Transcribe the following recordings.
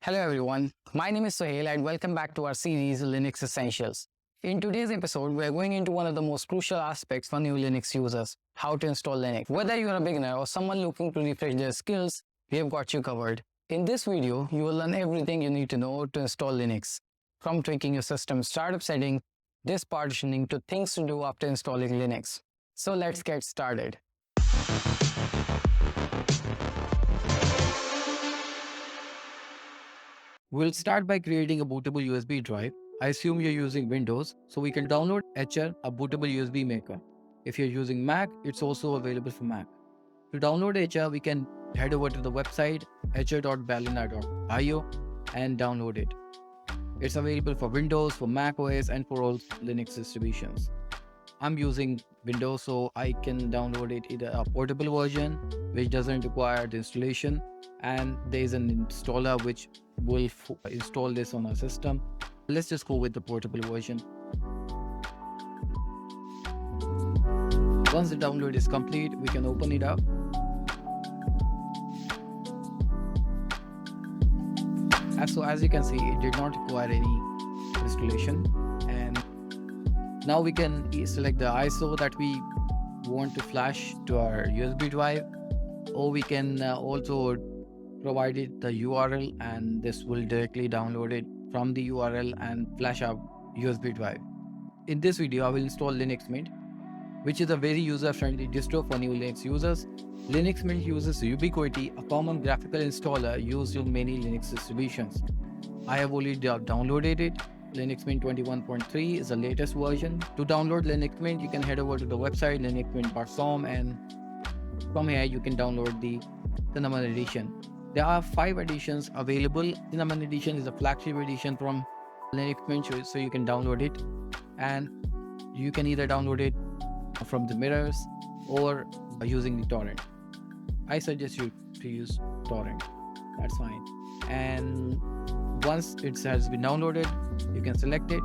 Hello everyone, my name is Sohail and welcome back to our series Linux Essentials. In today's episode, we are going into one of the most crucial aspects for new Linux users, how to install Linux. Whether you're a beginner or someone looking to refresh their skills, we have got you covered. In this video, you will learn everything you need to know to install Linux, from tweaking your system startup settings, disk partitioning to things to do after installing Linux. So let's get started. We'll start by creating a bootable USB drive. I assume you're using Windows, so we can download Etcher, a bootable USB maker. If you're using Mac, it's also available for Mac. To download Etcher, we can head over to the website etcher.balena.io and download it. It's available for Windows, for Mac OS, and for all Linux distributions. I'm using Windows, so I can download it either a portable version, which doesn't require the installation, and there's an installer which will install this on our system. Let's just go with the portable version. Once the download is complete, we can open it up. So as you can see, it did not require any installation, and now we can select the ISO that we want to flash to our USB drive, or we can also provide it the URL, and this will directly download it from the URL and flash our USB drive. In this video, I will install Linux Mint, which is a very user-friendly distro for new Linux users. Linux Mint uses Ubiquity, a common graphical installer used in many Linux distributions. I have already downloaded it. Linux Mint 21.3 is the latest version. To download Linux Mint, you can head over to the website linuxmint.com, and from here you can download the Cinnamon edition. There are 5 editions available. Cinnamon edition is a flagship edition from Linux Mint, so you can download it, and you can either download it from the mirrors or using the torrent. I suggest you to use torrent. That's fine. And once it has been downloaded, you can select it,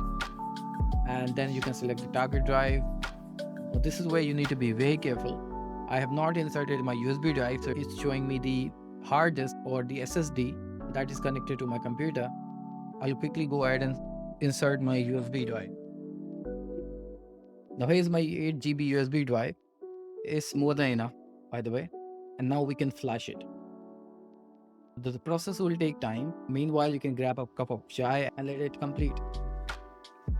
and then you can select the target drive. This is where you need to be very careful. I have not inserted my USB drive, so it's showing me the hard disk or the SSD that is connected to my computer. I'll quickly go ahead and insert my USB drive. Now here's my 8 GB USB drive. It's more than enough, by the way. And now we can flash it. The process will take time. Meanwhile, you can grab a cup of chai and let it complete.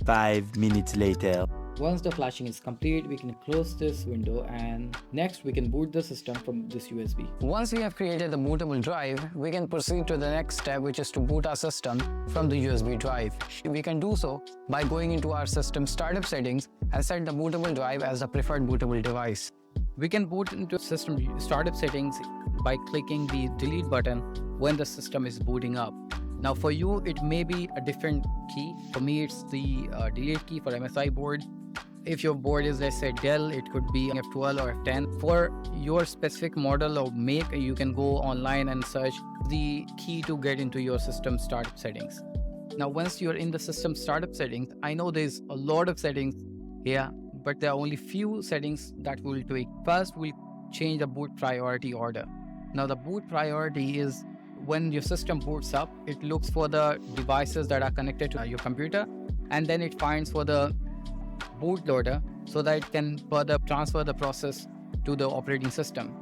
5 minutes later. Once the flashing is complete, we can close this window, and next we can boot the system from this USB. Once we have created the bootable drive, we can proceed to the next step, which is to boot our system from the USB drive. We can do so by going into our system startup settings and set the bootable drive as the preferred bootable device. We can boot into system startup settings by clicking the delete button when the system is booting up. Now for you, it may be a different key. For me, it's the delete key for MSI board. If your board is, let's say, Dell, it could be F12 or F10. For your specific model or make, you can go online and search the key to get into your system startup settings. Now, once you're in the system startup settings, I know there's a lot of settings here, but there are only few settings that we'll tweak. First, we'll change the boot priority order. Now, the boot priority is when your system boots up, it looks for the devices that are connected to your computer, and then it finds for the bootloader so that it can further transfer the process to the operating system.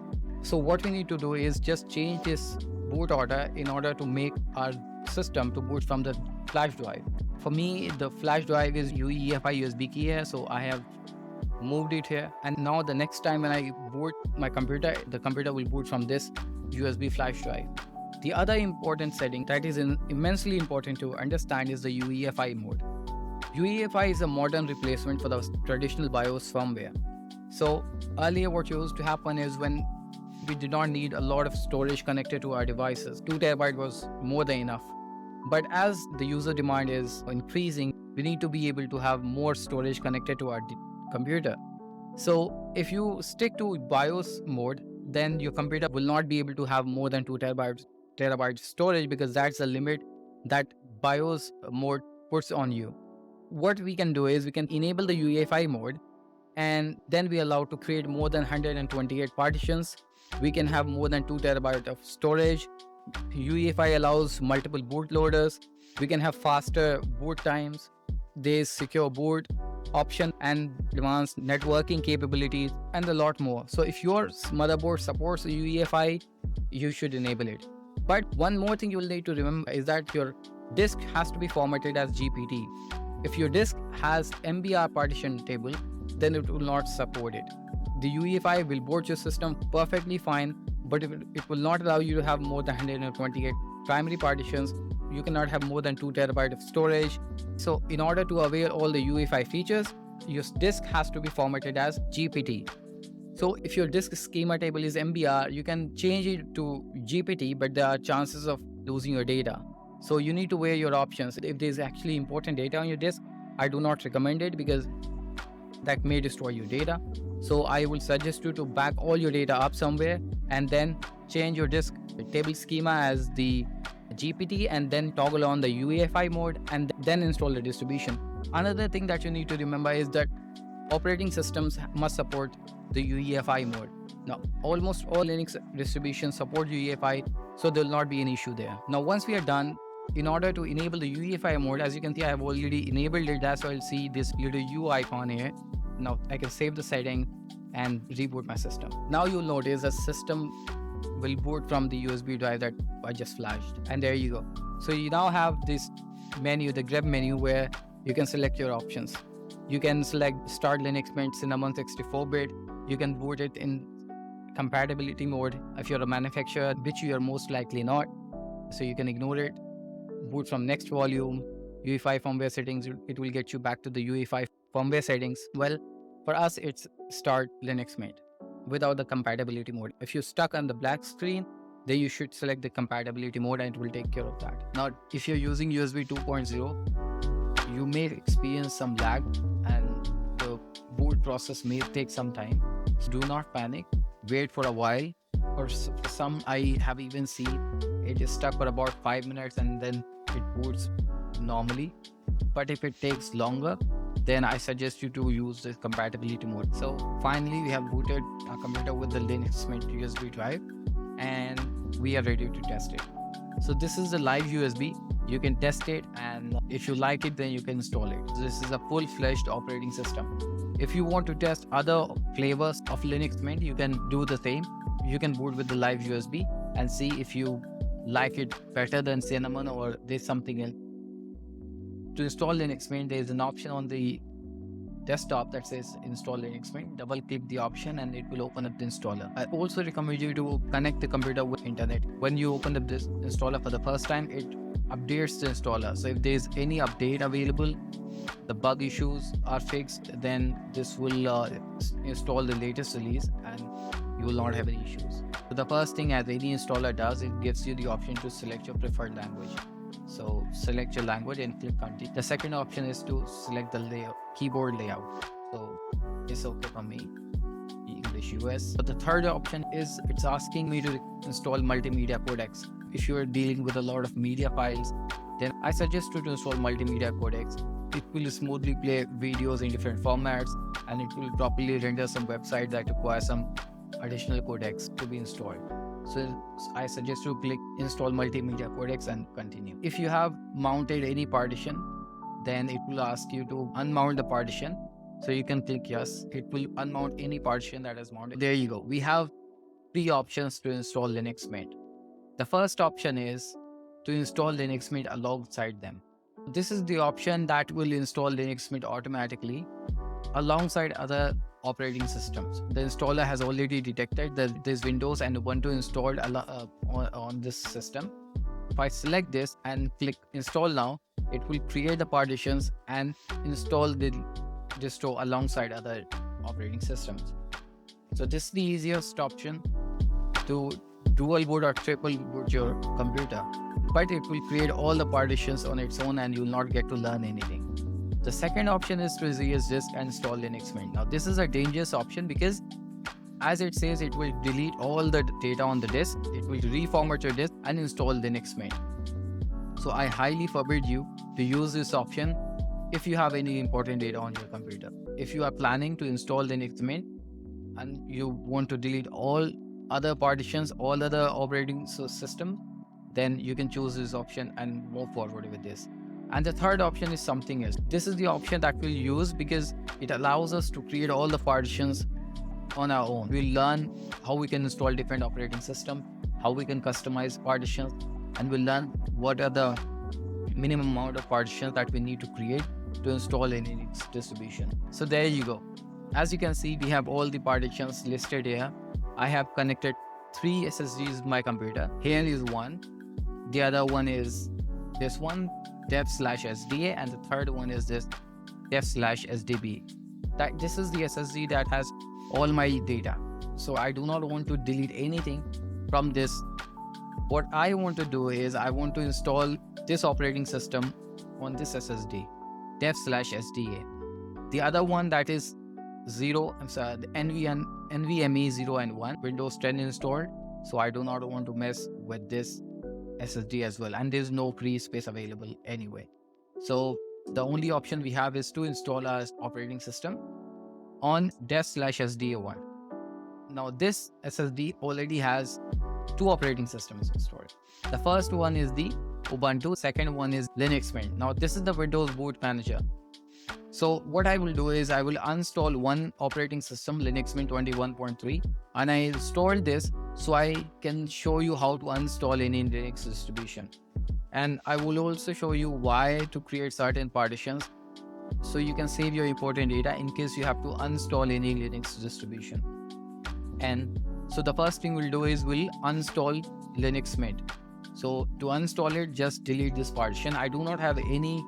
So what we need to do is just change this boot order in order to make our system to boot from the flash drive. For me, the flash drive is UEFI USB key here, so I have moved it here, and now the next time when I boot my computer, the computer will boot from this USB flash drive. The other important setting that is immensely important to understand is the UEFI mode. UEFI is a modern replacement for the traditional BIOS firmware. So earlier what used to happen is when we did not need a lot of storage connected to our devices, 2 TB was more than enough. But as the user demand is increasing, we need to be able to have more storage connected to our computer. So if you stick to BIOS mode, then your computer will not be able to have more than 2 terabytes storage, because that's the limit that BIOS mode puts on you. What we can do is we can enable the UEFI mode, and then we are allowed to create more than 128 partitions. We can have more than 2 terabytes of storage, UEFI allows multiple bootloaders. We can have faster boot times. There's secure boot option and advanced networking capabilities and a lot more. So if your motherboard supports UEFI, you should enable it. But one more thing you will need to remember is that your disk has to be formatted as GPT. If your disk has MBR partition table, then it will not support it. The UEFI will boot your system perfectly fine, but it will not allow you to have more than 128 primary partitions. You cannot have more than 2 terabytes of storage. So in order to avail all the UEFI features, your disk has to be formatted as GPT. So if your disk schema table is MBR, you can change it to GPT, but there are chances of losing your data. So you need to weigh your options. If there's actually important data on your disk, I do not recommend it because that may destroy your data. So I will suggest you to back all your data up somewhere and then change your disk table schema as the GPT and then toggle on the UEFI mode and then install the distribution. Another thing that you need to remember is that operating systems must support the UEFI mode. Now, almost all Linux distributions support UEFI, so there will not be an issue there. Now, once we are done, in order to enable the UEFI mode, as you can see, I have already enabled it. That's why I'll see this little U icon here. Now, I can save the setting and reboot my system. Now, you'll notice the system will boot from the USB drive that I just flashed. And there you go. So you now have this menu, the grep menu, where you can select your options. You can select Start Linux Mint Cinnamon 64-bit. You can boot it in compatibility mode if you're a manufacturer, which you are most likely not. So you can ignore it. Boot from next volume, UEFI firmware settings, it will get you back to the UEFI firmware settings. Well, for us, it's Start Linux Mint without the compatibility mode. If you're stuck on the black screen, then you should select the compatibility mode and it will take care of that. Now, if you're using USB 2.0, you may experience some lag and the boot process may take some time. So do not panic, wait for a while. For some, I have even seen it is stuck for about 5 minutes and then it boots normally. But if it takes longer, then I suggest you to use the compatibility mode. So finally, we have booted our computer with the Linux Mint USB drive and we are ready to test it. So this is the live USB. You can test it and if you like it, then you can install it. This is a full-fledged operating system. If you want to test other flavors of Linux Mint, you can do the same. You can boot with the live USB and see if you like it better than Cinnamon or there's something else. To install Linux Mint, there is an option on the desktop that says install Linux Mint. Double click the option and it will open up the installer. I also recommend you to connect the computer with internet. When you open up this installer for the first time, it updates the installer. So if there's any update available, the bug issues are fixed, then this will install the latest release and you will not have any issues. So the first thing, as any installer does, it gives you the option to select your preferred language. So select your language and click continue. The second option is to select the layout, keyboard layout. So it's okay for me, English US. But the third option is it's asking me to install multimedia codecs. If you're dealing with a lot of media files, then I suggest you to install multimedia codecs. It will smoothly play videos in different formats and it will properly render some websites that require some additional codecs to be installed. So I suggest you click install multimedia codecs and continue. If you have mounted any partition, then it will ask you to unmount the partition. So you can click yes. It will unmount any partition that is mounted. There you go. We have 3 options to install Linux Mint. The first option is to install Linux Mint alongside them. This is the option that will install Linux Mint automatically alongside other operating systems. The installer has already detected that there's Windows and Ubuntu installed on this system. If I select this and click install now, it will create the partitions and install the distro alongside other operating systems. So this is the easiest option to dual boot or triple boot your computer, but it will create all the partitions on its own and you will not get to learn anything. The second option is to erase disk and install Linux Mint. Now this is a dangerous option because as it says, it will delete all the data on the disk, it will reformat your disk and install Linux Mint. So I highly forbid you to use this option if you have any important data on your computer. If you are planning to install Linux Mint and you want to delete all other partitions, all other operating systems, then you can choose this option and move forward with this. And the third option is something else. This is the option that we'll use because it allows us to create all the partitions on our own. We'll learn how we can install different operating systems, how we can customize partitions, and we'll learn what are the minimum amount of partitions that we need to create to install in Linux distribution. So there you go. As you can see, we have all the partitions listed here. I have connected 3 SSDs to my computer. Here is one. The other one is this one, dev/SDA, and the third one is this dev/SDB. This is the SSD that has all my data. So I do not want to delete anything from this. What I want to do is I want to install this operating system on this SSD, dev/SDA. The other one that is the NVMe 0 and 1, Windows 10 installed. So I do not want to mess with this SSD as well. And there's no free space available anyway. So the only option we have is to install our operating system on dev/SDA1. Now this SSD already has 2 operating systems installed. The first one is the Ubuntu, second one is Linux Mint. Now this is the Windows Boot Manager. So what I will do is I will uninstall one operating system, Linux Mint 21.3, and I installed this so I can show you how to uninstall any Linux distribution. And I will also show you why to create certain partitions so you can save your important data in case you have to uninstall any Linux distribution. And so the first thing we'll do is we'll uninstall Linux Mint. So to uninstall it, just delete this partition. I do not have any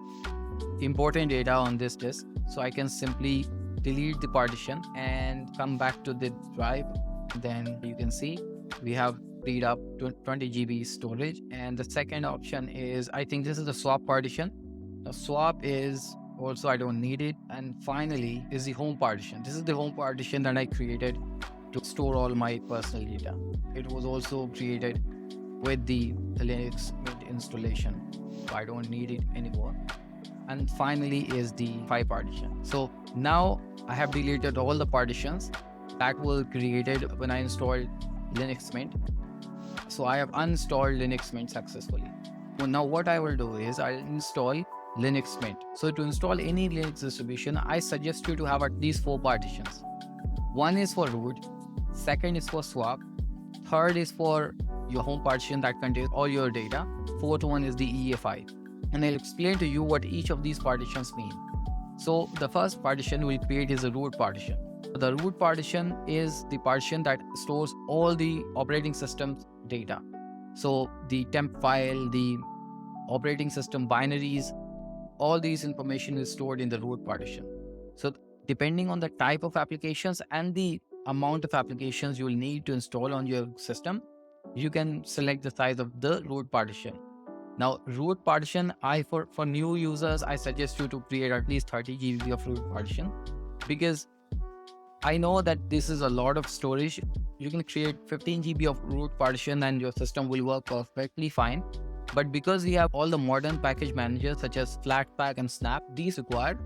important data on this disk, so I can simply delete the partition and come back to the drive. Then you can see we have freed up 20 GB storage. And the second option is, I think this is the swap partition. The swap is also, I don't need it. And finally is the home partition. This is the home partition that I created to store all my personal data. It was also created with the Linux Mint installation, so I don't need it anymore. And finally is the UEFI partition. So now I have deleted all the partitions that were created when I installed Linux Mint. So I have uninstalled Linux Mint successfully. So now what I will do is I'll install Linux Mint. So to install any Linux distribution, I suggest you to have at least 4 partitions. One is for root, second is for swap, third is for your home partition that contains all your data, fourth one is the UEFI. And I'll explain to you what each of these partitions mean. So the first partition we'll create is a root partition. The root partition is the partition that stores all the operating system's data. So the temp file, the operating system binaries, all these information is stored in the root partition. So depending on the type of applications and the amount of applications you will need to install on your system, you can select the size of the root partition. Now, root partition, for new users, I suggest you to create at least 30 GB of root partition, because I know that this is a lot of storage. You can create 15 GB of root partition and your system will work perfectly fine. But because we have all the modern package managers such as Flatpak and Snap, these require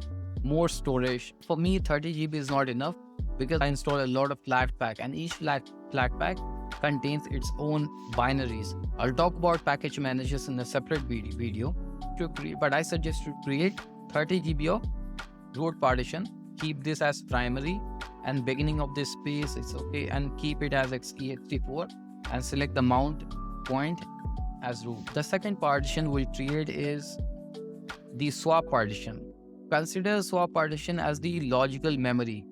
more storage. For me, 30 GB is not enough because I install a lot of Flatpak, and each Flatpak contains its own binaries. I'll talk about package managers in a separate video, but I suggest to create 30 GB of root partition. Keep this as primary, and beginning of this space it's okay, and keep it as ext4 and select the mount point as root. The second partition we'll create is the swap partition. Consider swap partition as the logical memory.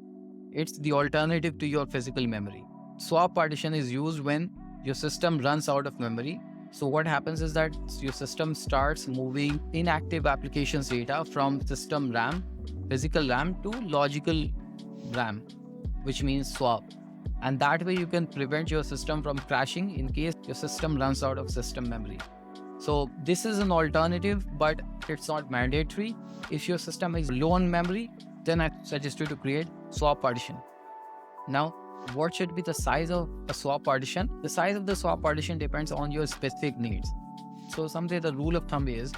It's the alternative to your physical memory. Swap partition is used when your system runs out of memory. So what happens is that your system starts moving inactive applications data from system RAM, physical RAM, to logical RAM, which means swap. And that way you can prevent your system from crashing in case your system runs out of system memory. So this is an alternative, but it's not mandatory. If your system is low on memory, then I suggest you to create swap partition. Now, what should be the size of a swap partition? The size of the swap partition depends on your specific needs. So someday the rule of thumb is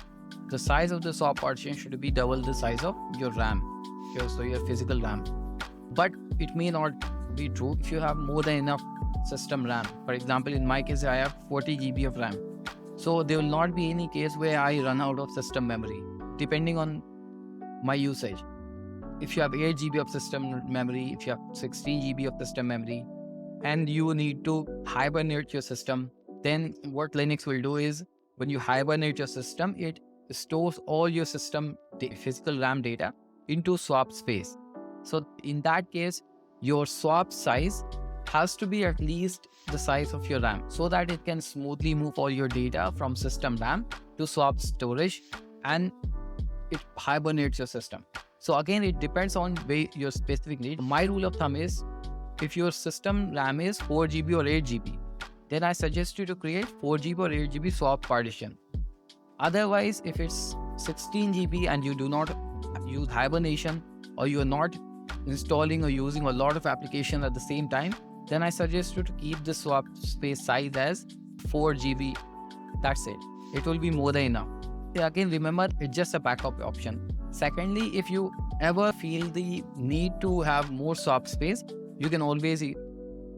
the size of the swap partition should be double the size of your RAM, so your physical RAM. But it may not be true if you have more than enough system RAM. For example, in my case, I have 40 GB of RAM. So there will not be any case where I run out of system memory, depending on my usage. If you have 8 GB of system memory, if you have 16 GB of system memory, and you need to hibernate your system, then what Linux will do is, when you hibernate your system, it stores all your system physical RAM data into swap space. So in that case, your swap size has to be at least the size of your RAM, so that it can smoothly move all your data from system RAM to swap storage, and it hibernates your system. So again, it depends on your specific need. My rule of thumb is, if your system RAM is 4 GB or 8 GB, then I suggest you to create 4 GB or 8 GB swap partition. Otherwise, if it's 16 GB and you do not use hibernation, or you are not installing or using a lot of applications at the same time, then I suggest you to keep the swap space size as 4 GB. That's it. It will be more than enough. Again, remember, it's just a backup option. Secondly, if you ever feel the need to have more swap space, you can always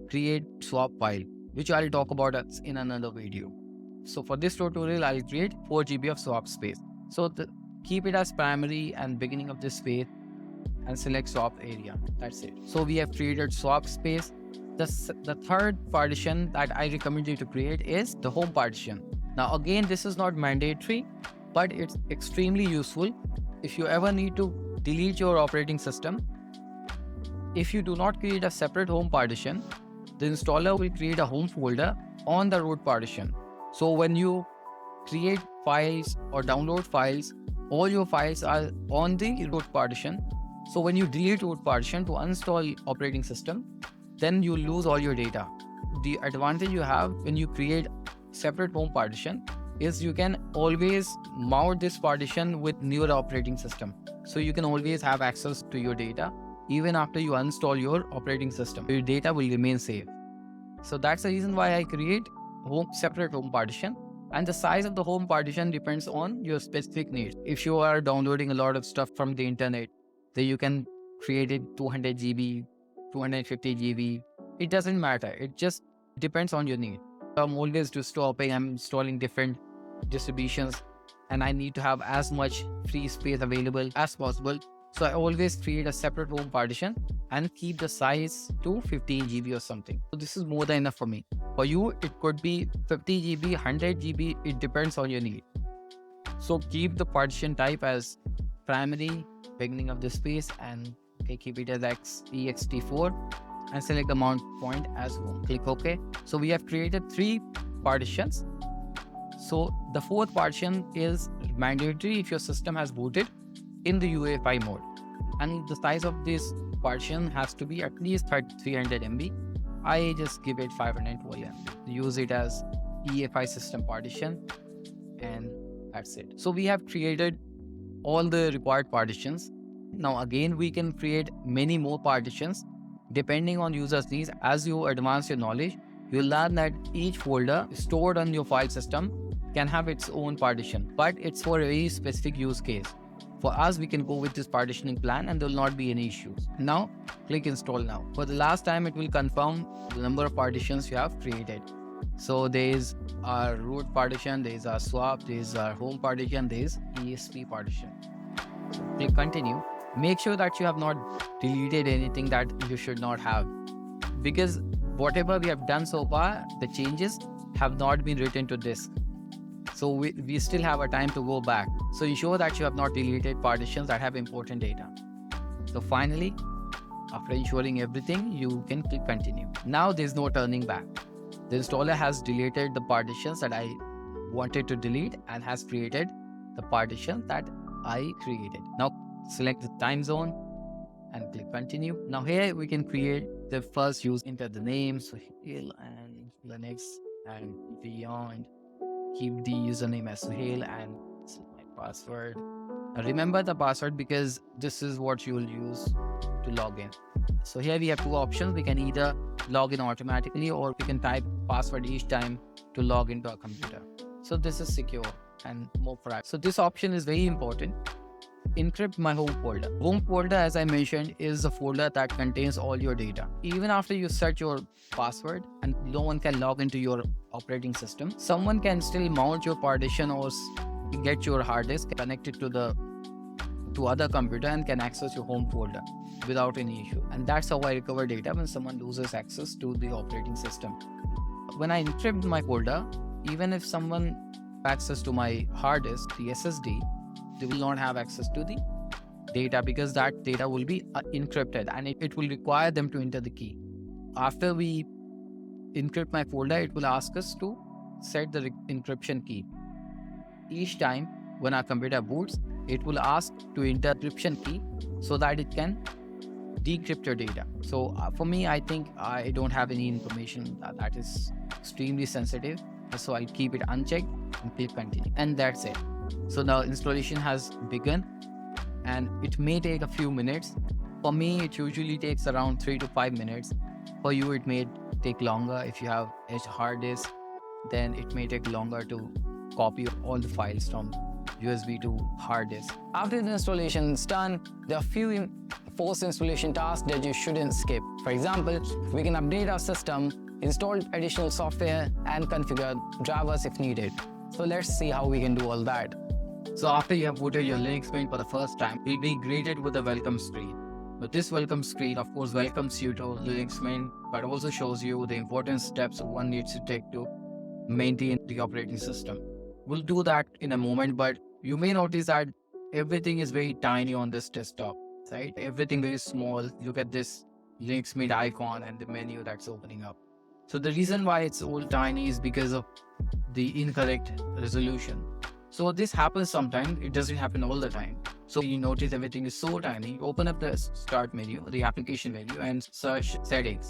create swap file, which I'll talk about in another video. So for this tutorial, I'll create 4 GB of swap space. So keep it as primary and beginning of this space, and select swap area. That's it. So we have created swap space. The third partition that I recommend you to create is the home partition. Now again, this is not mandatory, but it's extremely useful if you ever need to delete your operating system. If you do not create a separate home partition, the installer will create a home folder on the root partition. So when you create files or download files, all your files are on the root partition. So when you delete root partition to uninstall operating system, then you lose all your data. The advantage you have when you create separate home partition is you can always mount this partition with newer operating system. So you can always have access to your data even after you uninstall your operating system. Your data will remain safe. So that's the reason why I create separate home partition. And the size of the home partition depends on your specific needs. If you are downloading a lot of stuff from the internet, then you can create it 200 GB, 250 GB. It doesn't matter. It just depends on your need. I'm always I'm installing different distributions, and I need to have as much free space available as possible. So I always create a separate home partition and keep the size to 15 GB or something. So this is more than enough for me. For you, it could be 50 GB, 100 GB. It depends on your need. So keep the partition type as primary, beginning of the space, and keep it as ext4, and select the mount point as home. Click OK. So we have created 3 partitions. So the 4th partition is mandatory if your system has booted in the UEFI mode, and the size of this partition has to be at least 300 MB. I just give it 512 MB. Use it as EFI system partition, and that's it. So we have created all the required partitions. Now again, we can create many more partitions depending on users' needs. As you advance your knowledge, you'll learn that each folder stored on your file system can have its own partition, but it's for a very specific use case. For us, we can go with this partitioning plan and there will not be any issues. Now, click install now. For the last time, it will confirm the number of partitions you have created. So there is our root partition, there is our swap, there is our home partition, there is ESP partition. So click continue. Make sure that you have not deleted anything that you should not have, because whatever we have done so far, the changes have not been written to disk. So we still have a time to go back. So ensure that you have not deleted partitions that have important data. So finally, after ensuring everything, you can click continue. Now there's no turning back. The installer has deleted the partitions that I wanted to delete and has created the partition that I created. Now select the time zone and click continue. Now here we can create the first use. Enter the name, Suhail, and Linux, and beyond. Keep the username as Suhail and my password. Now remember the password because this is what you will use to log in. So here we have 2 options. We can either log in automatically, or we can type password each time to log into our computer. So this is secure and more private. So this option is very important. encrypt my home folder. Home folder, as I mentioned, is a folder that contains all your data. Even after you set your password and no one can log into your operating system, someone can still mount your partition or get your hard disk connected to other computer and can access your home folder without any issue. And that's how I recover data when someone loses access to the operating system. When I encrypt my folder, even if someone access to my hard disk, the SSD, they will not have access to the data because that data will be encrypted and it will require them to enter the key. After we encrypt my folder, it will ask us to set the encryption key. Each time when our computer boots, it will ask to enter encryption key so that it can decrypt your data. So for me, I think I don't have any information that is extremely sensitive. So I'll keep it unchecked and click continue. And that's it. So now installation has begun and it may take a few minutes. For me, it usually takes around 3 to 5 minutes. For you, it may take longer. If you have a hard disk, then it may take longer to copy all the files from USB to hard disk. After the installation is done, there are few post-installation tasks that you shouldn't skip. For example, we can update our system, install additional software, and configure drivers if needed. So let's see how we can do all that. So after you have booted your Linux Mint for the first time, you'll be greeted with a welcome screen. But this welcome screen, of course, welcomes you to Linux Mint, but also shows you the important steps one needs to take to maintain the operating system. We'll do that in a moment, but you may notice that everything is very tiny on this desktop, right? Everything very small. Look at this Linux Mint icon and the menu that's opening up. So the reason why it's all tiny is because of the incorrect resolution. So this happens sometimes, it doesn't happen all the time. So you notice everything is so tiny. Open up the start menu, the application menu, and search settings.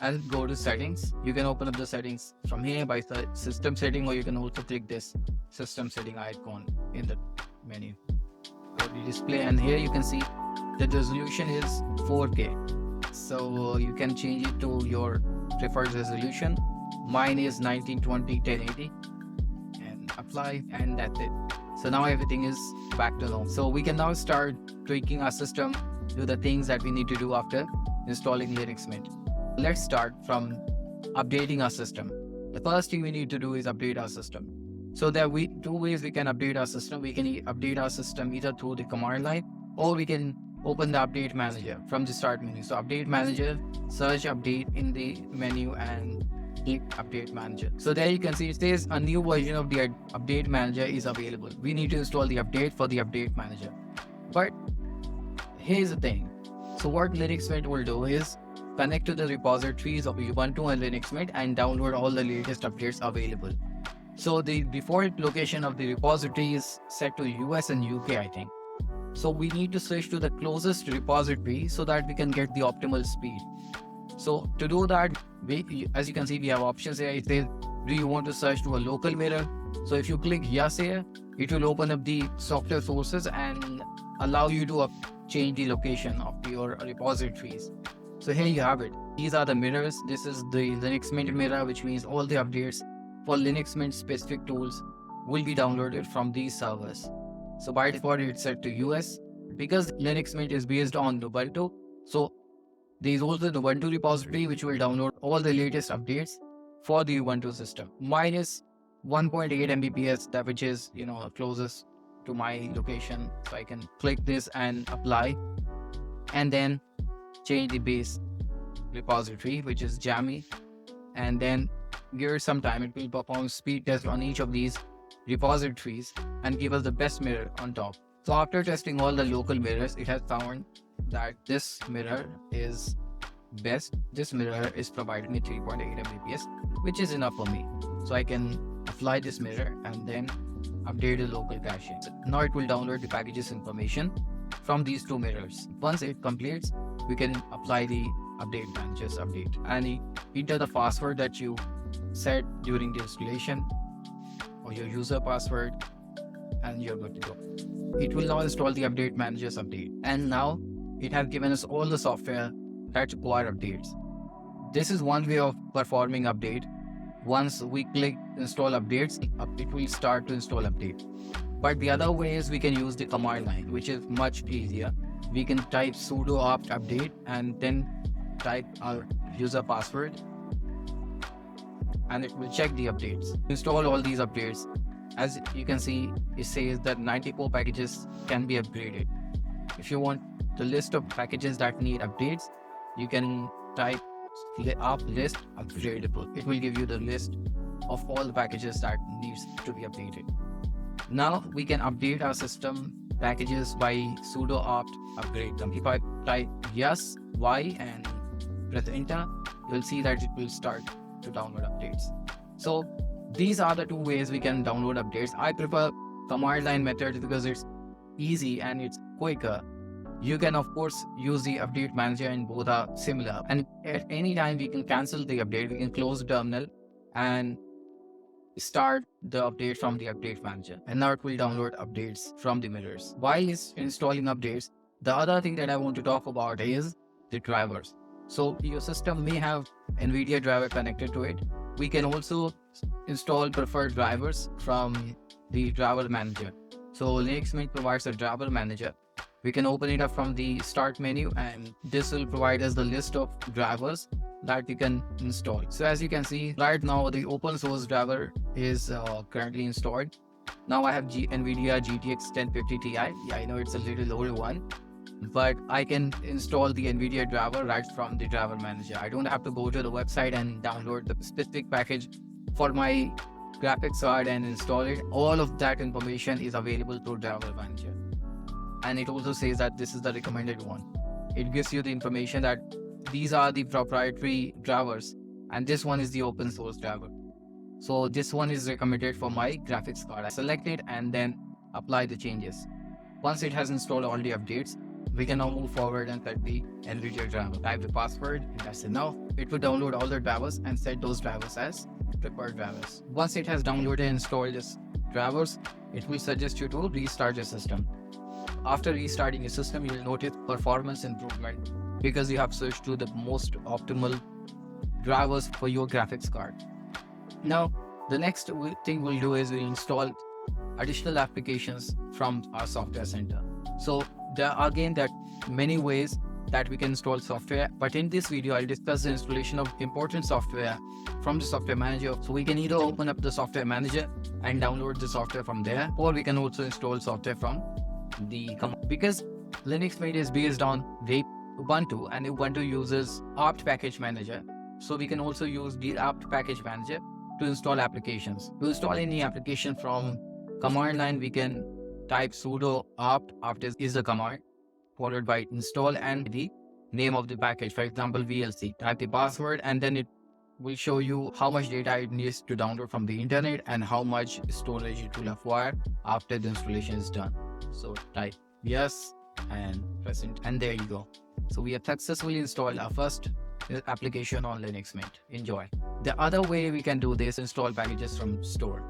And go to settings. You can open up the settings from here by system setting, or you can also click this system setting icon in the menu. Go to display, and here you can see that the resolution is 4K. So you can change it to your preferred resolution. Mine is 1920 1080 and apply, and that's it. So now everything is back to normal. So we can now start tweaking our system, do the things that we need to do after installing Linux Mint. Let's start from updating our system. The first thing we need to do is update our system. So there are two ways we can update our system. We can update our system either through the command line, or we can open the update manager from the start menu. So update manager, search update in the menu and click update manager. So there you can see it says a new version of the update manager is available. We need to install the update for the update manager. But here's the thing. So what Linux Mint will do is connect to the repositories of Ubuntu and Linux Mint and download all the latest updates available. So the default location of the repository is set to US and UK, I think. So we need to switch to the closest repository so that we can get the optimal speed. So to do that, as you can see, we have options here. It says, do you want to search to a local mirror? So if you click yes here, it will open up the software sources and allow you to change the location of your repositories. So here you have it. These are the mirrors. This is the Linux Mint mirror, which means all the updates for Linux Mint specific tools will be downloaded from these servers. So by default, it's set to US. Because Linux Mint is based on Ubuntu, so there is also the Ubuntu repository which will download all the latest updates for the Ubuntu system. Mine is 1.8 Mbps, that which is closest to my location. So I can click this and apply, and then change the base repository, which is Jammy, and then give it some time. It will perform speed test on each of these repositories and give us the best mirror on top. So after testing all the local mirrors, it has found that this mirror is best. This mirror is providing me 3.8 Mbps, which is enough for me. So I can apply this mirror and then update the local cache. Now it will download the packages information from these two mirrors. Once it completes, we can apply the update manager's update and enter the password that you set during the installation or your user password, and you're good to go. It will now install the update manager's update, and now it has given us all the software that require updates. This is one way of performing update. Once we click install updates, it will start to install update. But the other way is we can use the command line, which is much easier. We can type sudo apt update and then type our user password, and it will check the updates. Install all these updates. As you can see, it says that 94 packages can be upgraded. If you want the list of packages that need updates, you can type up list upgradable. It will give you the list of all the packages that needs to be updated. Now we can update our system packages by sudo apt upgrade them. If I type yes, Y and press enter, you'll see that it will start to download updates. So these are the two ways we can download updates. I prefer command line method because it's easy and it's quicker. You can of course use the update manager, and both are similar. And at any time we can cancel the update. We can close the terminal and start the update from the update manager, and now it will download updates from the mirrors. While it's installing updates, the other thing that I want to talk about is the drivers. So your system may have NVIDIA driver connected to it. We can also install preferred drivers from the driver manager. So Linux Mint provides a driver manager. We can open it up from the start menu, and this will provide us the list of drivers that you can install. So as you can see right now, the open source driver is currently installed. Now I have NVIDIA GTX 1050 Ti. Yeah, I know it's a little older one, but I can install the NVIDIA driver right from the driver manager. I don't have to go to the website and download the specific package for my graphics card and install it. All of that information is available through driver manager. And it also says that this is the recommended one. It gives you the information that these are the proprietary drivers and this one is the open source driver. So this one is recommended for my graphics card. I select it and then apply the changes. Once it has installed all the updates, we can now move forward and set the NVIDIA driver. Type the password, and that's enough. It will download all the drivers and set those drivers as preferred drivers. Once it has downloaded and installed these drivers, it will suggest you to restart your system. After restarting your system, you will notice performance improvement because you have switched to the most optimal drivers for your graphics card. Now, the next thing we'll do is we'll install additional applications from our software center. So there are many ways that we can install software, but in this video I'll discuss the installation of important software from the software manager. So we can either open up the software manager and download the software from there, or we can also install software from the command. Because Linux Mint is based on the Ubuntu, and Ubuntu uses apt package manager, so we can also use the apt package manager to install applications. To install any application from command line, we can type sudo apt. Apt is the command, followed by install and the name of the package, for example VLC. Type the password and then it will show you how much data it needs to download from the internet and how much storage it will acquire after the installation is done. So type yes and press it, and there you go. So we have successfully installed our first application on Linux Mint. Enjoy. The other way we can do this, install packages from store.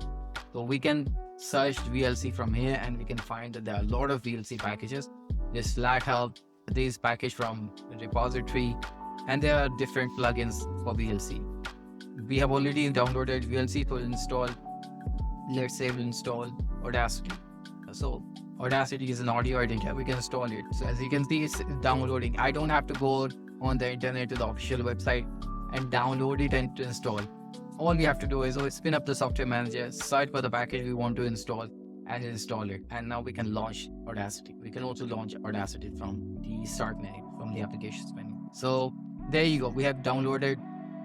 So we can search VLC from here and we can find that there are a lot of VLC packages. There's flat help, this package from repository, and there are different plugins for VLC. We have already downloaded VLC to install. Let's say we'll install Audacity. So Audacity is an audio editor. We can install it. So as you can see, it's downloading. I don't have to go on the internet to the official website and download it and to install. All we have to do is spin up the software manager, search for the package we want to install, and install it. And now we can launch Audacity. We can also launch Audacity from the start menu, from the applications menu. So there you go. We have downloaded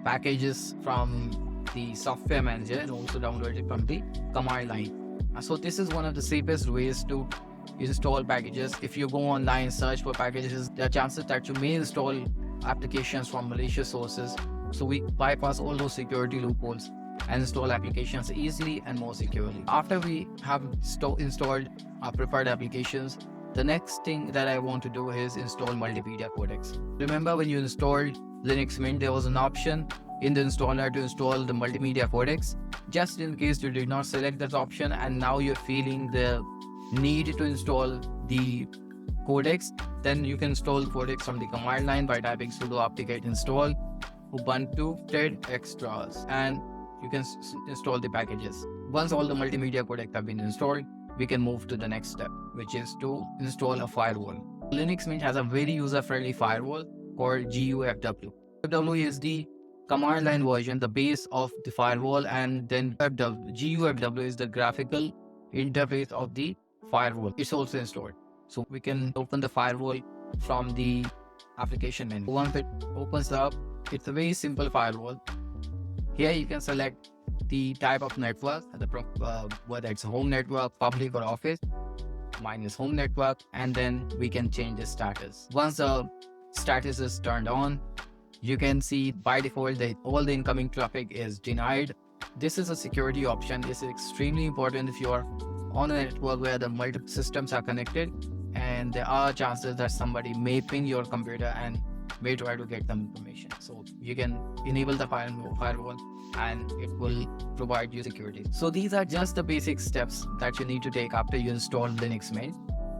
packages from the software manager and also downloaded from the command line. So this is one of the safest ways to install packages. If you go online, search for packages, there are chances that you may install applications from malicious sources. So we bypass all those security loopholes and install applications easily and more securely. After we have installed our preferred applications, the next thing that I want to do is install multimedia codecs. Remember when you installed Linux Mint, there was an option in the installer to install the multimedia codecs. Just in case you did not select that option and now you're feeling the need to install the codecs, then you can install codecs from the command line by typing sudo apt-get install ubuntu ted extras, and you can install the packages. Once all the multimedia codecs have been installed, we can move to the next step, which is to install a firewall. Linux Mint has a very user-friendly firewall called GUFW. GUFW is the command line version, the base of the firewall, and then GUFW is the graphical interface of the firewall. It's also installed. So we can open the firewall from the application menu. Once it opens up, it's a very simple firewall. Here you can select the type of network, whether it's home network, public or office. Mine is home network, and then we can change the status. Once the status is turned on, you can see by default that all the incoming traffic is denied. This is a security option. This is extremely important if you are on a network where the multiple systems are connected, and there are chances that somebody may ping your computer and may try to get some information. So you can enable the firewall and it will provide you security. So these are just the basic steps that you need to take after you install Linux Mint.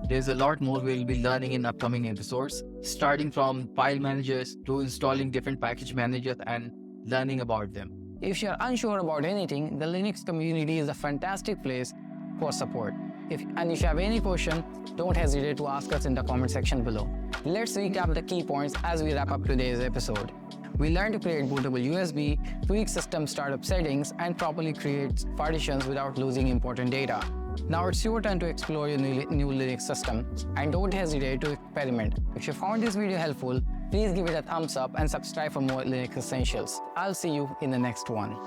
There's a lot more we'll be learning in upcoming episodes, starting from file managers to installing different package managers and learning about them. If you're unsure about anything, the Linux community is a fantastic place for support. If you have any question, don't hesitate to ask us in the comment section below. Let's recap the key points as we wrap up today's episode. We learned to create bootable USB, tweak system startup settings, and properly create partitions without losing important data. Now it's your turn to explore your new Linux system, and don't hesitate to experiment. If you found this video helpful, please give it a thumbs up and subscribe for more Linux essentials. I'll see you in the next one.